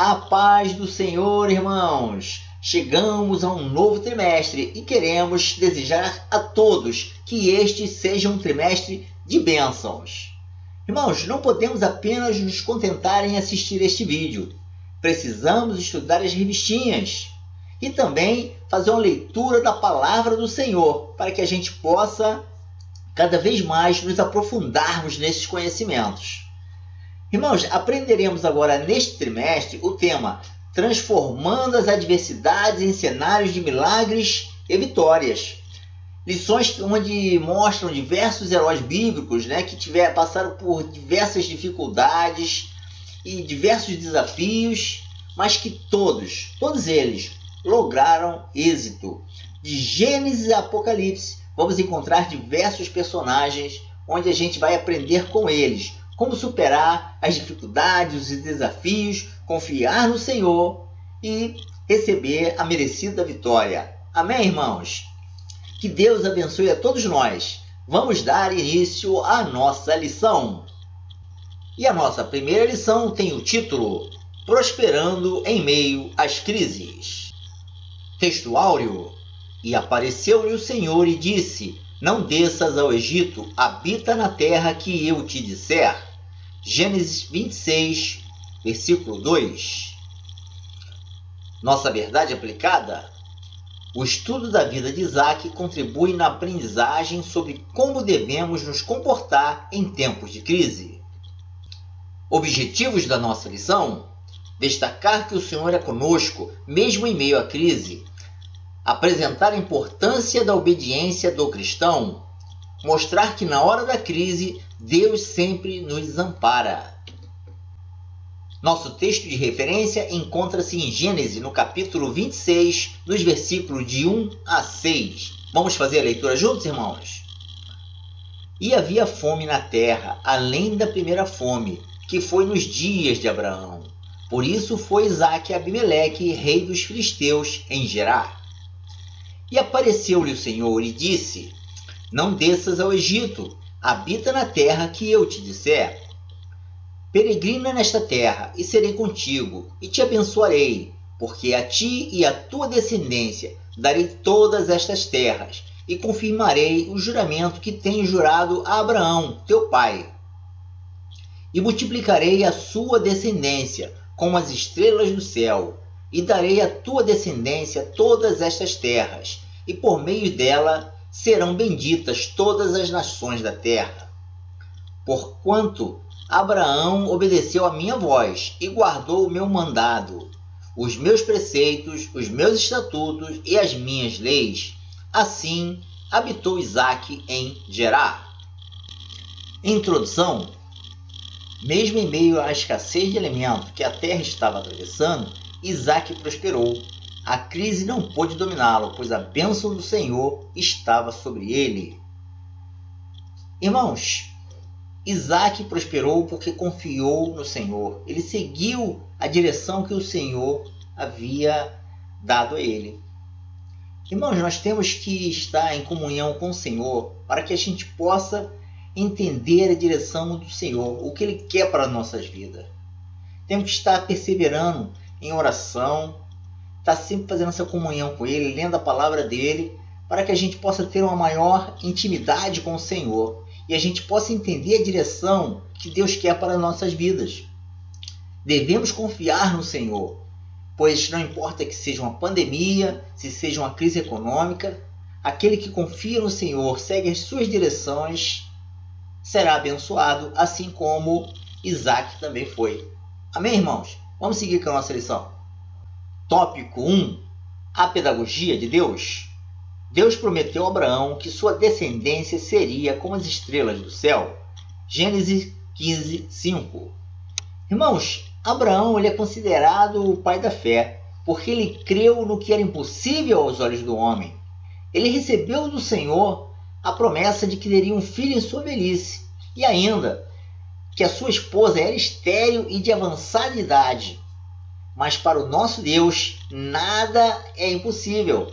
A paz do Senhor, irmãos! Chegamos a um novo trimestre e queremos desejar a todos que este seja um trimestre de bênçãos. Irmãos, não podemos apenas nos contentar em assistir este vídeo. Precisamos estudar as revistinhas e também fazer uma leitura da palavra do Senhor para que a gente possa cada vez mais nos aprofundarmos nesses conhecimentos. Irmãos, aprenderemos agora neste trimestre o tema Transformando as adversidades em cenários de milagres e vitórias. Lições onde mostram diversos heróis bíblicos, que passaram por diversas dificuldades e diversos desafios, mas que todos eles lograram êxito. De Gênesis a Apocalipse, vamos encontrar diversos personagens onde a gente vai aprender com eles como superar as dificuldades e desafios, confiar no Senhor e receber a merecida vitória. Amém, irmãos? Que Deus abençoe a todos nós. Vamos dar início à nossa lição. E a nossa primeira lição tem o título Prosperando em meio às crises. Texto áureo. E apareceu-lhe o Senhor e disse: Não desças ao Egito, habita na terra que eu te disser. Gênesis 26, versículo 2. Nossa verdade aplicada? O estudo da vida de Isaac contribui na aprendizagem sobre como devemos nos comportar em tempos de crise. Objetivos da nossa lição? Destacar que o Senhor é conosco, mesmo em meio à crise. Apresentar a importância da obediência do cristão. Mostrar que na hora da crise, Deus sempre nos ampara. Nosso texto de referência encontra-se em Gênesis, no capítulo 26, nos versículos de 1 a 6. Vamos fazer a leitura juntos, irmãos? E havia fome na terra, além da primeira fome, que foi nos dias de Abraão. Por isso foi Isaque a Abimeleque, rei dos filisteus, em Gerar. E apareceu-lhe o Senhor e disse: Não desças ao Egito, habita na terra que eu te disser. Peregrina nesta terra, e serei contigo, e te abençoarei, porque a ti e à tua descendência darei todas estas terras, e confirmarei o juramento que tenho jurado a Abraão, teu pai. E multiplicarei a sua descendência como as estrelas do céu, e darei à tua descendência todas estas terras, e por meio dela serão benditas todas as nações da terra. Porquanto Abraão obedeceu a minha voz e guardou o meu mandado, os meus preceitos, os meus estatutos e as minhas leis. Assim habitou Isaque em Gerar. Introdução. Mesmo em meio à escassez de alimento que a terra estava atravessando, Isaque prosperou. A crise não pôde dominá-lo, pois a bênção do Senhor estava sobre ele. Irmãos, Isaque prosperou porque confiou no Senhor. Ele seguiu a direção que o Senhor havia dado a ele. Irmãos, nós temos que estar em comunhão com o Senhor para que a gente possa entender a direção do Senhor, o que Ele quer para as nossas vidas. Temos que estar perseverando em oração, estar sempre fazendo essa comunhão com Ele, lendo a palavra dEle, para que a gente possa ter uma maior intimidade com o Senhor e a gente possa entender a direção que Deus quer para as nossas vidas. Devemos confiar no Senhor, pois não importa que seja uma pandemia, se seja uma crise econômica, aquele que confia no Senhor, segue as suas direções, será abençoado, assim como Isaque também foi. Amém, irmãos? Vamos seguir com a nossa lição. Tópico 1. A pedagogia de Deus. Deus prometeu a Abraão que sua descendência seria como as estrelas do céu. Gênesis 15, 5. Irmãos, Abraão é considerado o pai da fé, porque ele creu no que era impossível aos olhos do homem. Ele recebeu do Senhor a promessa de que teria um filho em sua velhice, e ainda que a sua esposa era estéril e de avançada idade. Mas para o nosso Deus, nada é impossível.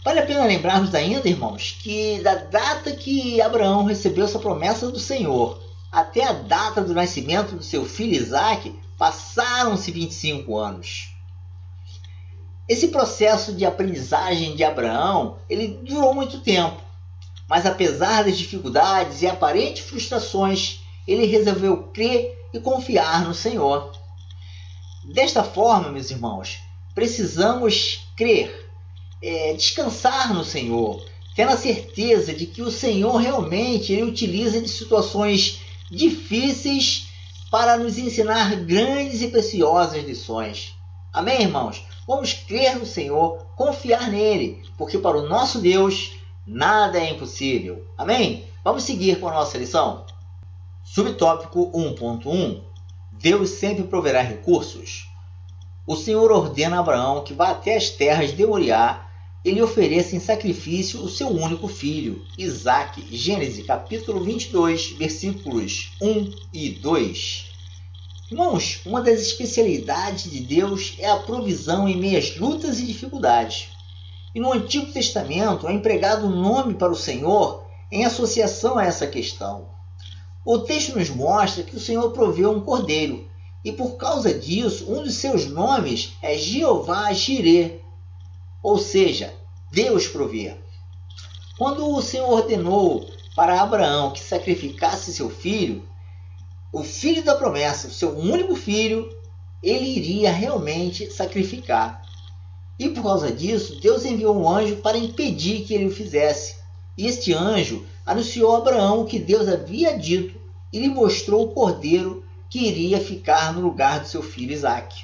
Vale a pena lembrarmos ainda, irmãos, que da data que Abraão recebeu essa promessa do Senhor até a data do nascimento do seu filho Isaque, Passaram-se 25 anos. Esse processo de aprendizagem de Abraão, ele durou muito tempo. Mas apesar das dificuldades e aparentes frustrações, ele resolveu crer e confiar no Senhor. Desta forma, meus irmãos, precisamos crer, descansar no Senhor, tendo a certeza de que o Senhor realmente ele utiliza de situações difíceis para nos ensinar grandes e preciosas lições. Amém, irmãos? Vamos crer no Senhor, confiar nele, porque para o nosso Deus nada é impossível. Amém? Vamos seguir com a nossa lição. Subtópico 1.1. Deus sempre proverá recursos. O Senhor ordena a Abraão que vá até as terras de Moriá e lhe ofereça em sacrifício o seu único filho, Isaque. Gênesis capítulo 22, versículos 1 e 2. Irmãos, uma das especialidades de Deus é a provisão em meio às lutas e dificuldades. E no Antigo Testamento é empregado um nome para o Senhor em associação a essa questão. O texto nos mostra que o Senhor proveu um cordeiro, e por causa disso, um dos seus nomes é Jeová Jireh, ou seja, Deus provê. Quando o Senhor ordenou para Abraão que sacrificasse seu filho, o filho da promessa, o seu único filho, ele iria realmente sacrificar. E por causa disso, Deus enviou um anjo para impedir que ele o fizesse. E este anjo anunciou a Abraão o que Deus havia dito e lhe mostrou o cordeiro que iria ficar no lugar do seu filho Isaque.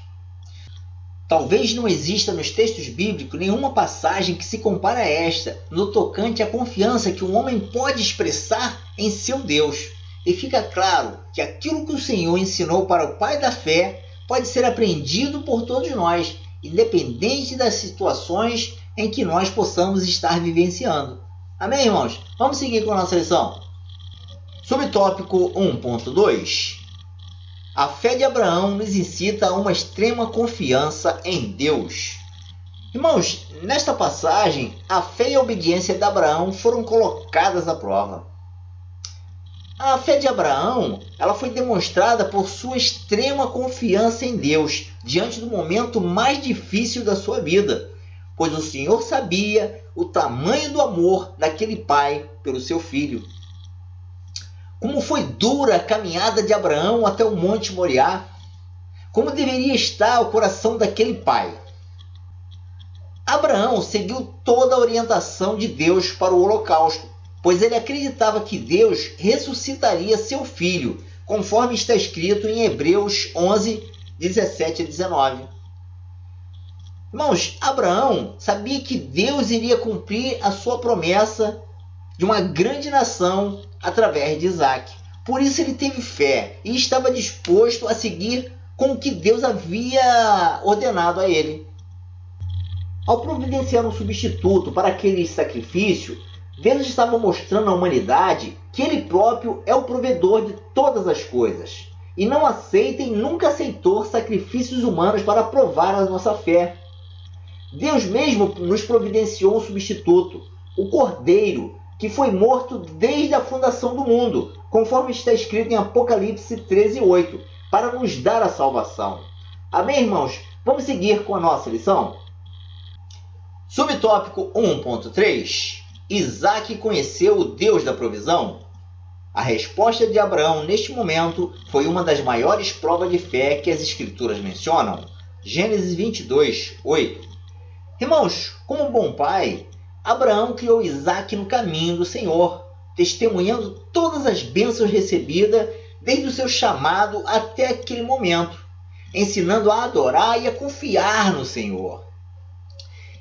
Talvez não exista nos textos bíblicos nenhuma passagem que se compare a esta no tocante à confiança que um homem pode expressar em seu Deus. E fica claro que aquilo que o Senhor ensinou para o pai da fé pode ser aprendido por todos nós, independente das situações em que nós possamos estar vivenciando. Amém, irmãos? Vamos seguir com a nossa lição. Subtópico 1.2. A fé de Abraão nos incita a uma extrema confiança em Deus. Irmãos, nesta passagem, a fé e a obediência de Abraão foram colocadas à prova. A fé de Abraão, ela foi demonstrada por sua extrema confiança em Deus, diante do momento mais difícil da sua vida, pois o Senhor sabia o tamanho do amor daquele pai pelo seu filho. Como foi dura a caminhada de Abraão até o Monte Moriá, como deveria estar o coração daquele pai. Abraão seguiu toda a orientação de Deus para o holocausto, pois ele acreditava que Deus ressuscitaria seu filho, conforme está escrito em Hebreus 11, 17 a 19. Irmãos, Abraão sabia que Deus iria cumprir a sua promessa de uma grande nação através de Isaque. Por isso ele teve fé e estava disposto a seguir com o que Deus havia ordenado a ele. Ao providenciar um substituto para aquele sacrifício, Deus estava mostrando à humanidade que Ele próprio é o provedor de todas as coisas. E não aceita e nunca aceitou sacrifícios humanos para provar a nossa fé. Deus mesmo nos providenciou um substituto, o Cordeiro, que foi morto desde a fundação do mundo, conforme está escrito em Apocalipse 13:8, para nos dar a salvação. Amém, irmãos? Vamos seguir com a nossa lição? Subtópico 1.3. Isaque conheceu o Deus da provisão? A resposta de Abraão neste momento foi uma das maiores provas de fé que as Escrituras mencionam. Gênesis 22:8. Irmãos, como bom pai, Abraão criou Isaque no caminho do Senhor, testemunhando todas as bênçãos recebidas desde o seu chamado até aquele momento, ensinando a adorar e a confiar no Senhor.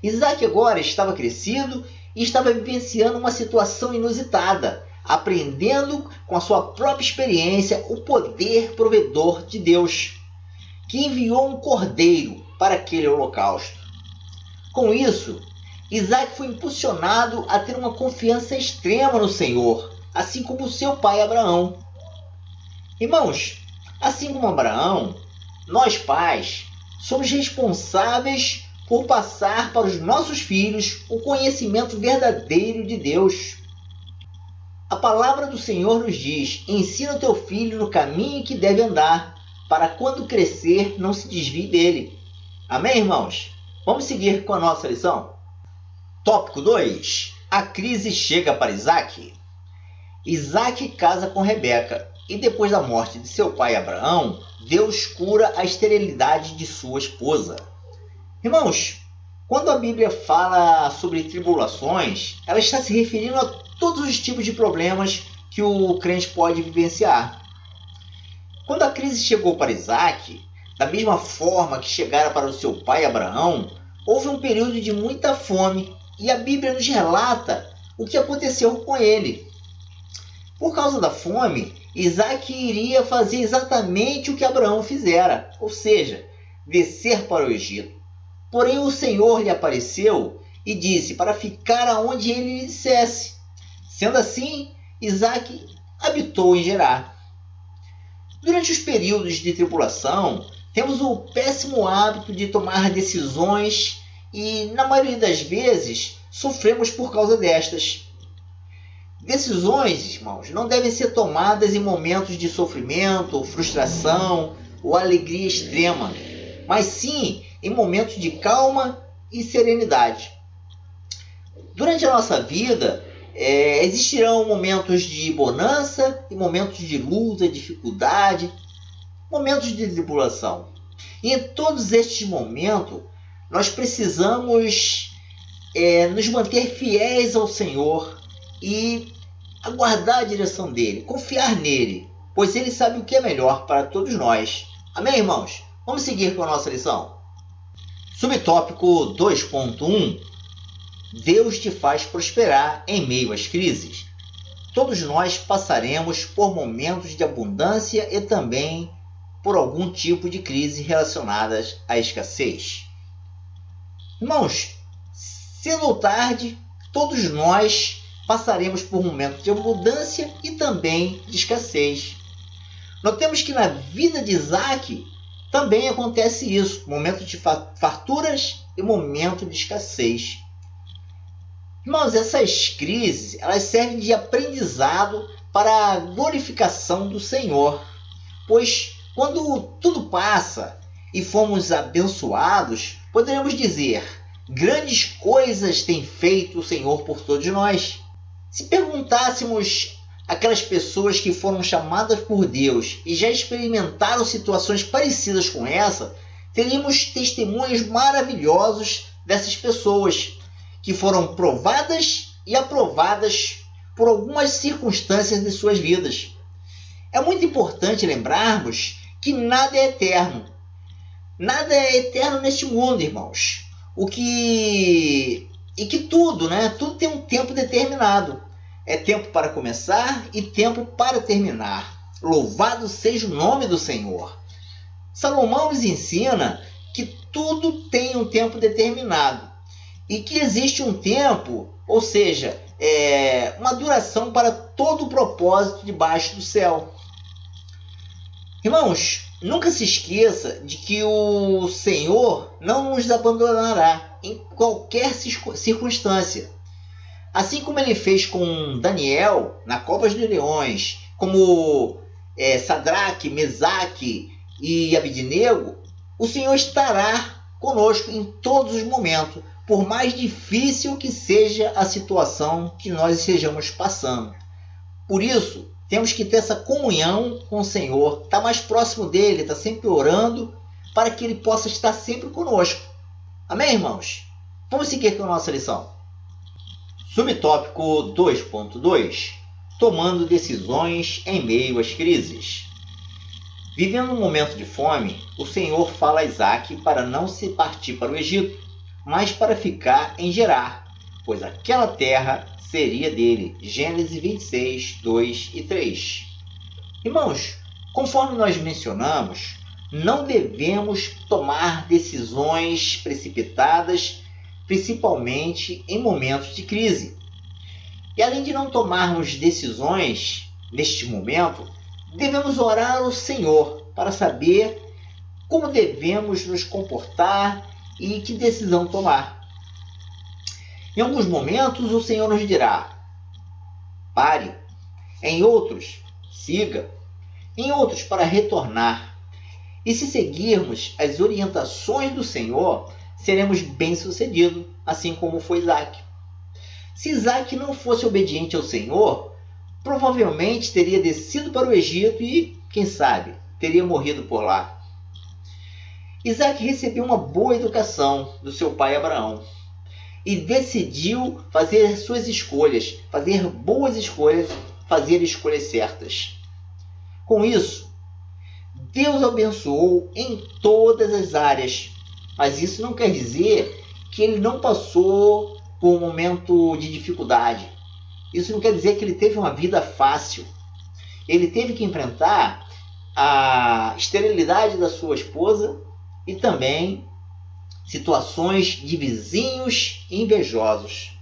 Isaque agora estava crescido e estava vivenciando uma situação inusitada, aprendendo com a sua própria experiência o poder provedor de Deus, que enviou um cordeiro para aquele holocausto. Com isso, Isaque foi impulsionado a ter uma confiança extrema no Senhor, assim como seu pai Abraão. Irmãos, assim como Abraão, nós pais somos responsáveis por passar para os nossos filhos o conhecimento verdadeiro de Deus. A palavra do Senhor nos diz: ensina o teu filho no caminho que deve andar, para quando crescer não se desvie dele. Amém, irmãos? Vamos seguir com a nossa lição. Tópico 2. A crise chega para Isaac. Isaac casa com Rebeca e depois da morte de seu pai Abraão, Deus cura a esterilidade de sua esposa. Irmãos, quando a Bíblia fala sobre tribulações, ela está se referindo a todos os tipos de problemas que o crente pode vivenciar. Quando a crise chegou para Isaac, da mesma forma que chegara para o seu pai Abraão, houve um período de muita fome e a Bíblia nos relata o que aconteceu com ele. Por causa da fome, Isaac iria fazer exatamente o que Abraão fizera, ou seja, descer para o Egito. Porém o Senhor lhe apareceu e disse para ficar aonde ele lhe dissesse. Sendo assim, Isaac habitou em Gerar. Durante os períodos de tribulação, temos o péssimo hábito de tomar decisões e, na maioria das vezes, sofremos por causa destas. Decisões, irmãos, não devem ser tomadas em momentos de sofrimento, frustração ou alegria extrema, mas sim em momentos de calma e serenidade. Durante a nossa vida, existirão momentos de bonança e momentos de luta, dificuldade, momentos de tribulação. E em todos estes momentos, nós precisamos nos manter fiéis ao Senhor e aguardar a direção dele, confiar nele, pois ele sabe o que é melhor para todos nós. Amém, irmãos? Vamos seguir com a nossa lição. Subtópico 2.1. Deus te faz prosperar em meio às crises. Todos nós passaremos por momentos de abundância e também por algum tipo de crise relacionadas à escassez. Irmãos, cedo ou tarde, todos nós passaremos por momentos de abundância e também de escassez. Notemos que na vida de Isaac também acontece isso, momento de farturas e momento de escassez. Irmãos, essas crises, elas servem de aprendizado para a glorificação do Senhor, pois quando tudo passa e fomos abençoados, poderemos dizer: grandes coisas tem feito o Senhor por todos nós. Se perguntássemos aquelas pessoas que foram chamadas por Deus e já experimentaram situações parecidas com essa, teríamos testemunhos maravilhosos dessas pessoas que foram provadas e aprovadas por algumas circunstâncias de suas vidas. É muito importante lembrarmos que nada é eterno. Nada é eterno neste mundo, irmãos. E que tudo, tudo tem um tempo determinado. É tempo para começar e tempo para terminar. Louvado seja o nome do Senhor. Salomão nos ensina que tudo tem um tempo determinado e que existe um tempo, ou seja, uma duração para todo o propósito debaixo do céu. Irmãos, nunca se esqueça de que o Senhor não nos abandonará em qualquer circunstância. Assim como ele fez com Daniel na cova dos leões, como Sadraque, Mesaque e Abednego, o Senhor estará conosco em todos os momentos, por mais difícil que seja a situação que nós estejamos passando. Por isso, temos que ter essa comunhão com o Senhor, estar mais próximo dele, estar sempre orando, para que ele possa estar sempre conosco. Amém, irmãos? Vamos seguir com a nossa lição. Subtópico 2.2. Tomando decisões em meio às crises. Vivendo um momento de fome, o Senhor fala a Isaac para não se partir para o Egito, mas para ficar em Gerar, pois aquela terra seria dele. Gênesis 26, 2 e 3. Irmãos, conforme nós mencionamos, não devemos tomar decisões precipitadas, principalmente em momentos de crise. E além de não tomarmos decisões neste momento, devemos orar ao Senhor para saber como devemos nos comportar e que decisão tomar. Em alguns momentos o Senhor nos dirá: pare. Em outros, siga. Em outros, para retornar. E se seguirmos as orientações do Senhor, seremos bem-sucedidos, assim como foi Isaac. Se Isaac não fosse obediente ao Senhor, provavelmente teria descido para o Egito e, quem sabe, teria morrido por lá. Isaac recebeu uma boa educação do seu pai Abraão e decidiu fazer suas escolhas, fazer boas escolhas, fazer escolhas certas. Com isso, Deus abençoou em todas as áreas, mas isso não quer dizer que ele não passou por um momento de dificuldade. Isso não quer dizer que ele teve uma vida fácil. Ele teve que enfrentar a esterilidade da sua esposa e também situações de vizinhos invejosos.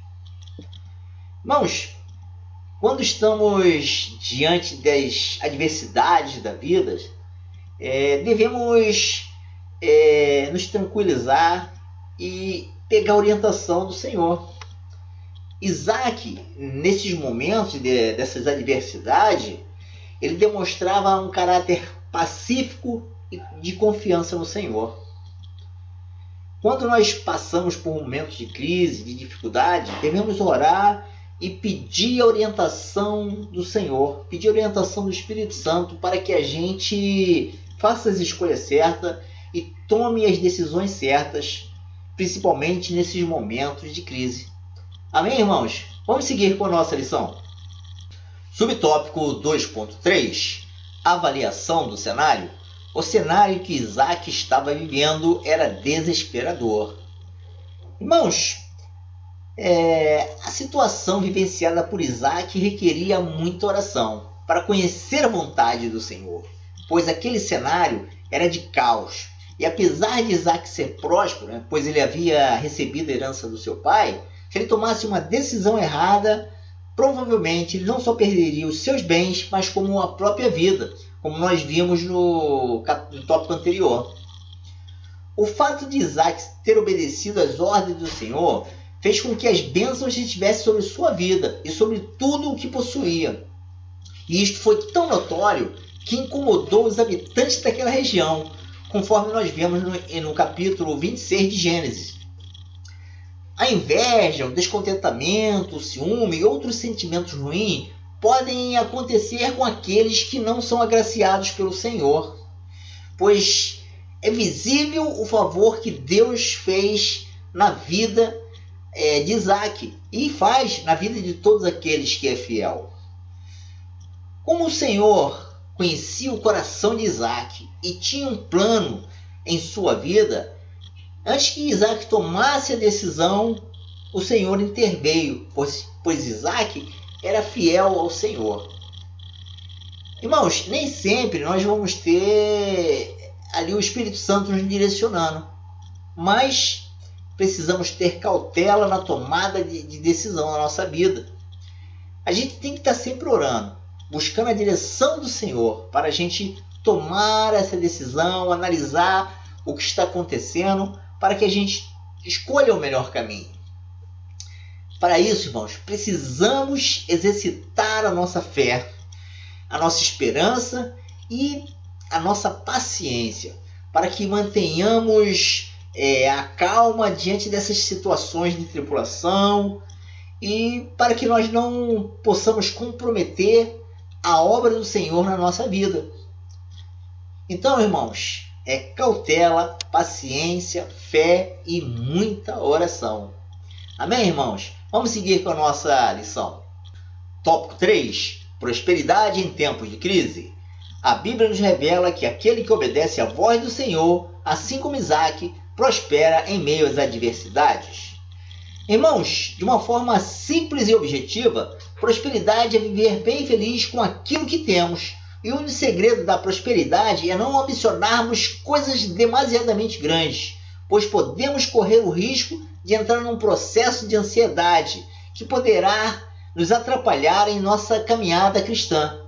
Irmãos, quando estamos diante das adversidades da vida, devemos nos tranquilizar e pegar a orientação do Senhor. Isaac, nesses momentos dessas adversidades, ele demonstrava um caráter pacífico e de confiança no Senhor. Quando nós passamos por momentos de crise, de dificuldade, devemos orar e pedir a orientação do Senhor, pedir a orientação do Espírito Santo para que a gente faça as escolhas certas e tome as decisões certas, principalmente nesses momentos de crise. Amém, irmãos? Vamos seguir com a nossa lição. Subtópico 2.3. Avaliação do cenário. O cenário que Isaac estava vivendo era desesperador. Irmãos, a situação vivenciada por Isaac requeria muita oração para conhecer a vontade do Senhor, pois aquele cenário era de caos. E apesar de Isaac ser próspero, pois ele havia recebido a herança do seu pai, se ele tomasse uma decisão errada, provavelmente ele não só perderia os seus bens, mas como a própria vida, como nós vimos no tópico anterior. O fato de Isaac ter obedecido às ordens do Senhor fez com que as bênçãos estivessem sobre sua vida e sobre tudo o que possuía. E isto foi tão notório que incomodou os habitantes daquela região, conforme nós vemos no capítulo 26 de Gênesis. A inveja, o descontentamento, o ciúme e outros sentimentos ruins podem acontecer com aqueles que não são agraciados pelo Senhor, pois é visível o favor que Deus fez na vida de Isaac e faz na vida de todos aqueles que é fiel. Como o Senhor conhecia o coração de Isaac e tinha um plano em sua vida, antes que Isaac tomasse a decisão, o Senhor interveio, pois Isaac era fiel ao Senhor. Irmãos, nem sempre nós vamos ter ali o Espírito Santo nos direcionando, mas precisamos ter cautela na tomada de decisão na nossa vida. A gente tem que estar sempre orando, buscando a direção do Senhor para a gente tomar essa decisão, analisar o que está acontecendo, para que a gente escolha o melhor caminho. Para isso, irmãos, precisamos exercitar a nossa fé, a nossa esperança e a nossa paciência, para que mantenhamos a calma diante dessas situações de tribulação e para que nós não possamos comprometer a obra do Senhor na nossa vida. Então, irmãos, cautela, paciência, fé e muita oração. Amém, irmãos? Vamos seguir com a nossa lição. Tópico 3. Prosperidade em tempos de crise. A Bíblia nos revela que aquele que obedece à voz do Senhor, assim como Isaac, prospera em meio às adversidades. Irmãos, de uma forma simples e objetiva, prosperidade é viver bem e feliz com aquilo que temos. E o segredo da prosperidade é não ambicionarmos coisas demasiadamente grandes, pois podemos correr o risco de entrar num processo de ansiedade que poderá nos atrapalhar em nossa caminhada cristã.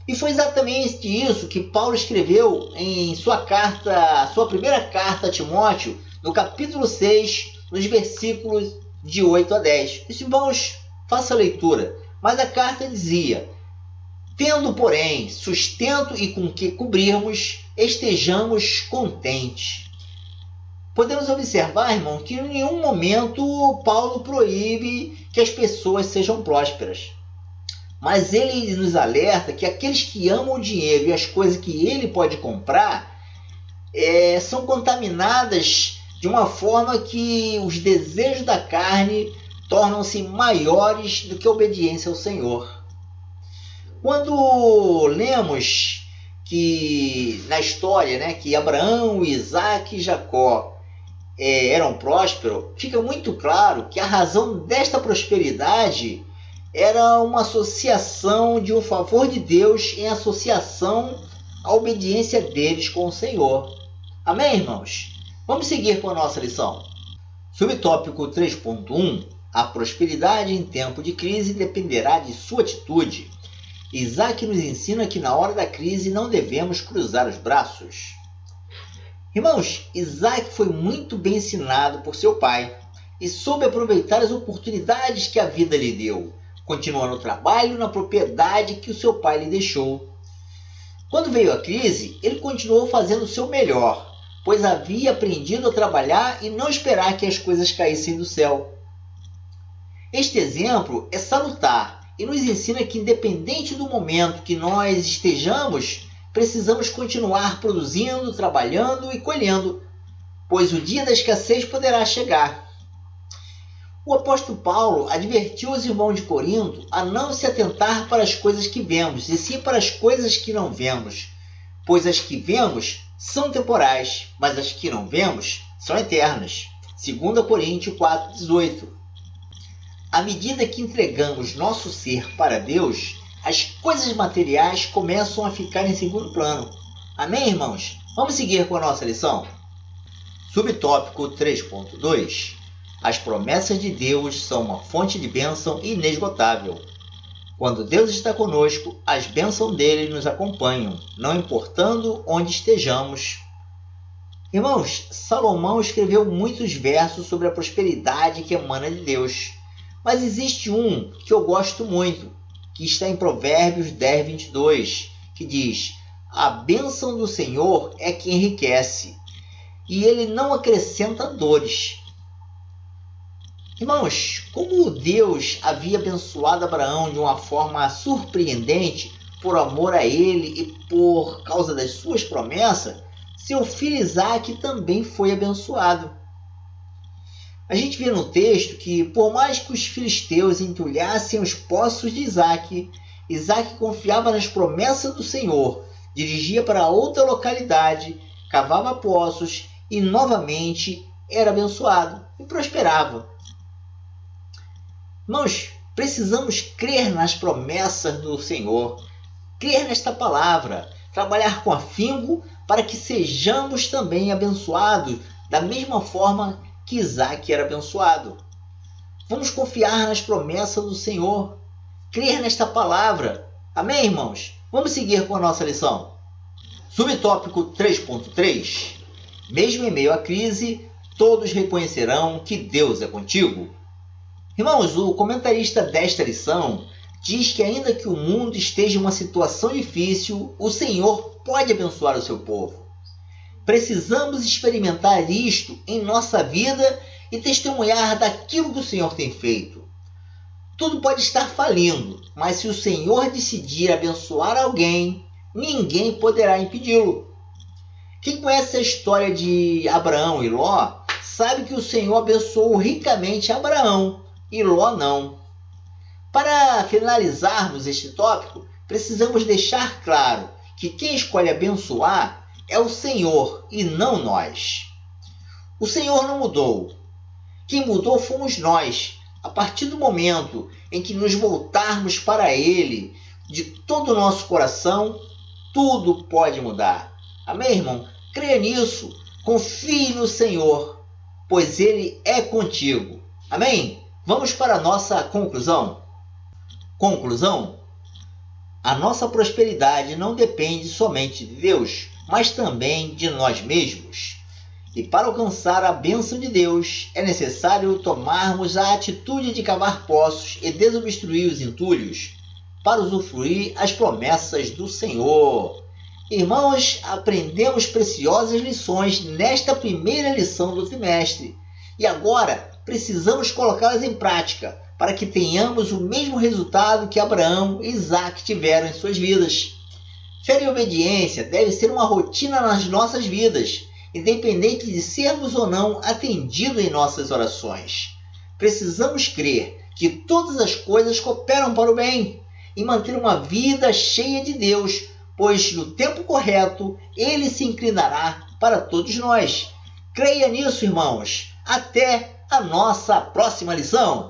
E foi exatamente isso que Paulo escreveu em sua primeira carta a Timóteo, no capítulo 6, nos versículos de 8 a 10. Irmãos, faça a leitura. Mas a carta dizia: tendo, porém, sustento e com que cobrirmos, estejamos contentes. Podemos observar, irmão, que em nenhum momento Paulo proíbe que as pessoas sejam prósperas. Mas ele nos alerta que aqueles que amam o dinheiro e as coisas que ele pode comprar são contaminadas de uma forma que os desejos da carne tornam-se maiores do que a obediência ao Senhor. Quando lemos que na história, que Abraão, Isaac e Jacó eram prósperos, fica muito claro que a razão desta prosperidade era uma associação de um favor de Deus em associação à obediência deles com o Senhor. Amém, irmãos? Vamos seguir com a nossa lição. Subtópico 3.1. A prosperidade em tempo de crise dependerá de sua atitude. Isaac nos ensina que na hora da crise não devemos cruzar os braços. Irmãos, Isaac foi muito bem ensinado por seu pai e soube aproveitar as oportunidades que a vida lhe deu, continuando o trabalho na propriedade que o seu pai lhe deixou. Quando veio a crise, ele continuou fazendo o seu melhor, pois havia aprendido a trabalhar e não esperar que as coisas caíssem do céu. Este exemplo é salutar e nos ensina que, independente do momento que nós estejamos, precisamos continuar produzindo, trabalhando e colhendo, pois o dia da escassez poderá chegar. O apóstolo Paulo advertiu os irmãos de Corinto a não se atentar para as coisas que vemos, e sim para as coisas que não vemos, pois as que vemos são temporais, mas as que não vemos são eternas. 2 Coríntios 4,18. À medida que entregamos nosso ser para Deus, as coisas materiais começam a ficar em segundo plano. Amém, irmãos? Vamos seguir com a nossa lição? Subtópico 3.2. As promessas de Deus são uma fonte de bênção inesgotável. Quando Deus está conosco, as bênçãos dele nos acompanham, não importando onde estejamos. Irmãos, Salomão escreveu muitos versos sobre a prosperidade que emana de Deus. Mas existe um que eu gosto muito, que está em Provérbios 10:22, que diz: a bênção do Senhor é que enriquece, e ele não acrescenta dores. Irmãos, como Deus havia abençoado Abraão de uma forma surpreendente, por amor a ele e por causa das suas promessas, seu filho Isaac também foi abençoado. A gente vê no texto que, por mais que os filisteus entulhassem os poços de Isaac, Isaac confiava nas promessas do Senhor, dirigia para outra localidade, cavava poços e novamente era abençoado e prosperava. Irmãos, precisamos crer nas promessas do Senhor, crer nesta palavra, trabalhar com afinco para que sejamos também abençoados da mesma forma que Isaac era abençoado. Vamos confiar nas promessas do Senhor, crer nesta palavra. Amém, irmãos? Vamos seguir com a nossa lição. Subtópico 3.3. Mesmo em meio à crise, todos reconhecerão que Deus é contigo. Irmãos, o comentarista desta lição diz que ainda que o mundo esteja em uma situação difícil, o Senhor pode abençoar o seu povo. Precisamos experimentar isto em nossa vida e testemunhar daquilo que o Senhor tem feito. Tudo pode estar falindo, mas se o Senhor decidir abençoar alguém, ninguém poderá impedi-lo. Quem conhece a história de Abraão e Ló, sabe que o Senhor abençoou ricamente Abraão e Ló não. Para finalizarmos este tópico, precisamos deixar claro que quem escolhe abençoar é o Senhor e não nós. O Senhor não mudou. Quem mudou fomos nós. A partir do momento em que nos voltarmos para Ele de todo o nosso coração, tudo pode mudar. Amém, irmão? Creia nisso. Confie no Senhor, pois Ele é contigo. Amém? Vamos para a nossa conclusão. Conclusão: a nossa prosperidade não depende somente de Deus, mas também de nós mesmos. E para alcançar a bênção de Deus, é necessário tomarmos a atitude de cavar poços e desobstruir os entulhos, para usufruir as promessas do Senhor. Irmãos, aprendemos preciosas lições nesta primeira lição do trimestre. E agora precisamos colocá-las em prática para que tenhamos o mesmo resultado que Abraão e Isaac tiveram em suas vidas. Fé e obediência deve ser uma rotina nas nossas vidas, independente de sermos ou não atendidos em nossas orações. Precisamos crer que todas as coisas cooperam para o bem e manter uma vida cheia de Deus, pois no tempo correto Ele se inclinará para todos nós. Creia nisso, irmãos. Até a nossa próxima lição!